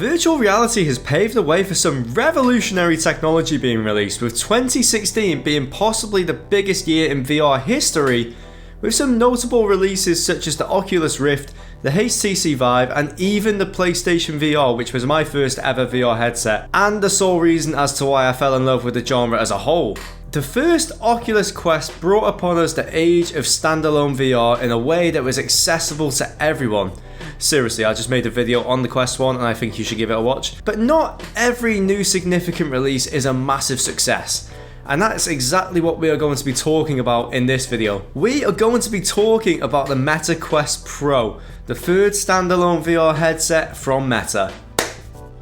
Virtual reality has paved the way for some revolutionary technology being released, with 2016 being possibly the biggest year in VR history, with some notable releases such as the Oculus Rift, the HTC Vive, and even the PlayStation VR, which was my first ever VR headset, and the sole reason as to why I fell in love with the genre as a whole. The first Oculus Quest brought upon us the age of standalone VR in a way that was accessible to everyone. Seriously, I just made a video on the Quest 1 and I think you should give it a watch. But not every new significant release is a massive success. And that's exactly what we are going to be talking about in this video. We are going to be talking about the Meta Quest Pro, the third standalone VR headset from Meta.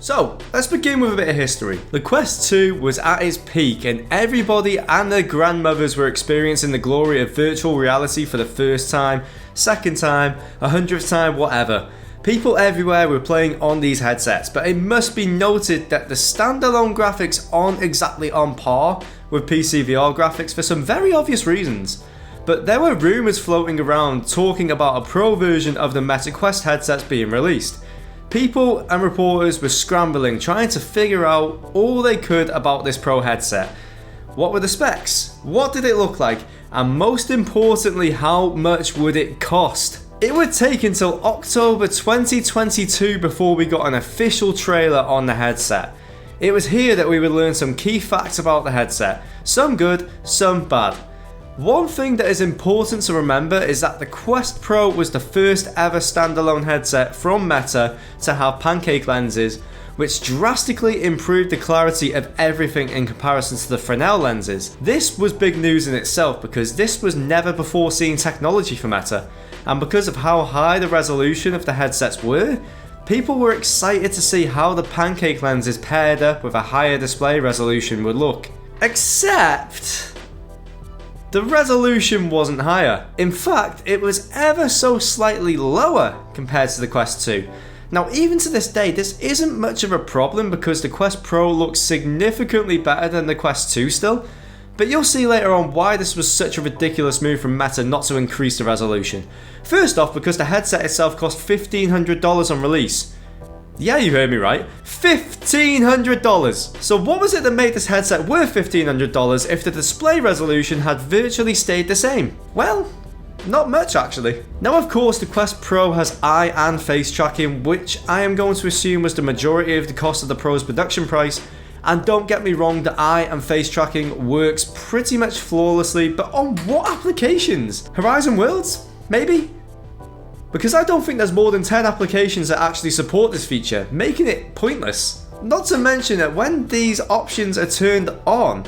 So, let's begin with a bit of history. The Quest 2 was at its peak and everybody and their grandmothers were experiencing the glory of virtual reality for the first time, second time, 100th time, whatever. People everywhere were playing on these headsets, but it must be noted that the standalone graphics aren't exactly on par with PC VR graphics for some very obvious reasons. But there were rumours floating around talking about a pro version of the Meta Quest headsets being released. People and reporters were scrambling, trying to figure out all they could about this Pro headset. What were the specs? What did it look like? And most importantly, how much would it cost? It would take until October 2022 before we got an official trailer on the headset. It was here that we would learn some key facts about the headset, some good, some bad. One thing that is important to remember is that the Quest Pro was the first ever standalone headset from Meta to have pancake lenses, which drastically improved the clarity of everything in comparison to the Fresnel lenses. This was big news in itself because this was never before seen technology for Meta, and because of how high the resolution of the headsets were, people were excited to see how the pancake lenses paired up with a higher display resolution would look. Except the resolution wasn't higher. In fact, it was ever so slightly lower compared to the Quest 2. Now, even to this day, this isn't much of a problem because the Quest Pro looks significantly better than the Quest 2 still, but you'll see later on why this was such a ridiculous move from Meta not to increase the resolution. First off, because the headset itself cost $1,500 on release. Yeah, you heard me right. $1,500! So what was it that made this headset worth $1,500 if the display resolution had virtually stayed the same? Well, not much actually. Now of course the Quest Pro has eye and face tracking, which I am going to assume was the majority of the cost of the Pro's production price. And don't get me wrong, the eye and face tracking works pretty much flawlessly, but on what applications? Horizon Worlds? Maybe? Because I don't think there's more than 10 applications that actually support this feature, making it pointless. Not to mention that when these options are turned on,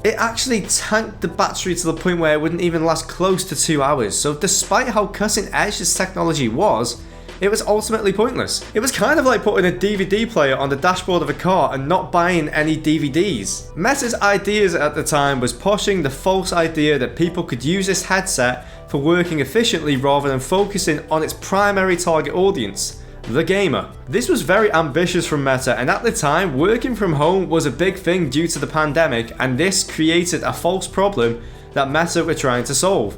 it actually tanked the battery to the point where it wouldn't even last close to 2 hours, so despite how cutting edge this technology was, it was ultimately pointless. It was kind of like putting a DVD player on the dashboard of a car and not buying any DVDs. Meta's ideas at the time was pushing the false idea that people could use this headset for working efficiently rather than focusing on its primary target audience, the gamer. This was very ambitious from Meta, and at the time, working from home was a big thing due to the pandemic, and this created a false problem that Meta were trying to solve.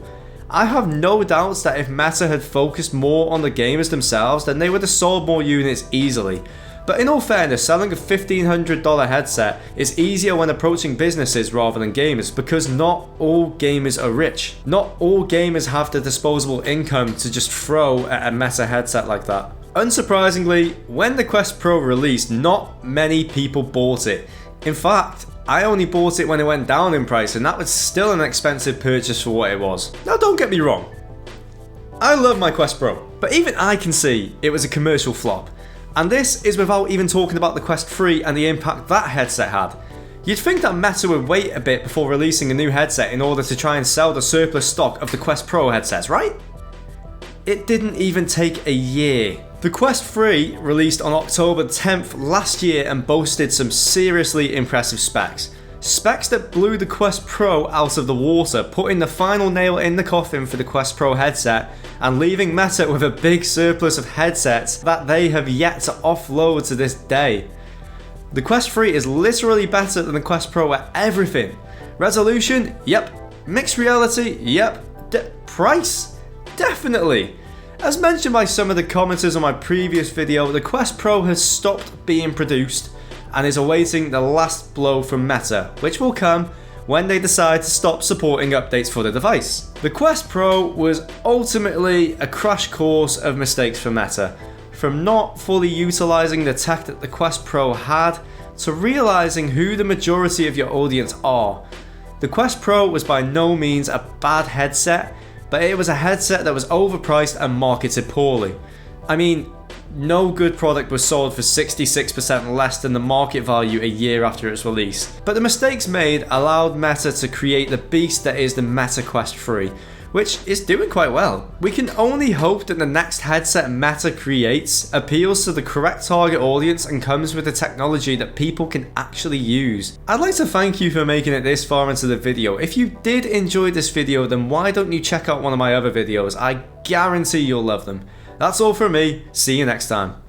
I have no doubts that if Meta had focused more on the gamers themselves, then they would have sold more units easily. But in all fairness, selling a $1,500 headset is easier when approaching businesses rather than gamers, because not all gamers are rich. Not all gamers have the disposable income to just throw at a Meta headset like that. Unsurprisingly, when the Quest Pro released, not many people bought it. In fact, I only bought it when it went down in price, and that was still an expensive purchase for what it was. Now don't get me wrong, I love my Quest Pro, but even I can see it was a commercial flop. And this is without even talking about the Quest 3 and the impact that headset had. You'd think that Meta would wait a bit before releasing a new headset in order to try and sell the surplus stock of the Quest Pro headsets, right? It didn't even take a year. The Quest 3 released on October 10th last year and boasted some seriously impressive specs. Specs that blew the Quest Pro out of the water, putting the final nail in the coffin for the Quest Pro headset and leaving Meta with a big surplus of headsets that they have yet to offload to this day. The Quest 3 is literally better than the Quest Pro at everything. Resolution? Yep. Mixed reality? Yep. Price? Definitely. As mentioned by some of the commenters on my previous video, the Quest Pro has stopped being produced and is awaiting the last blow from Meta, which will come when they decide to stop supporting updates for the device. The Quest Pro was ultimately a crash course of mistakes for Meta, from not fully utilizing the tech that the Quest Pro had to realizing who the majority of your audience are. The Quest Pro was by no means a bad headset, but it was a headset that was overpriced and marketed poorly. I mean, no good product was sold for 66% less than the market value a year after its release. But the mistakes made allowed Meta to create the beast that is the Meta Quest 3, which is doing quite well. We can only hope that the next headset Meta creates appeals to the correct target audience and comes with the technology that people can actually use. I'd like to thank you for making it this far into the video. If you did enjoy this video, then why don't you check out one of my other videos? I guarantee you'll love them. That's all from me. See you next time.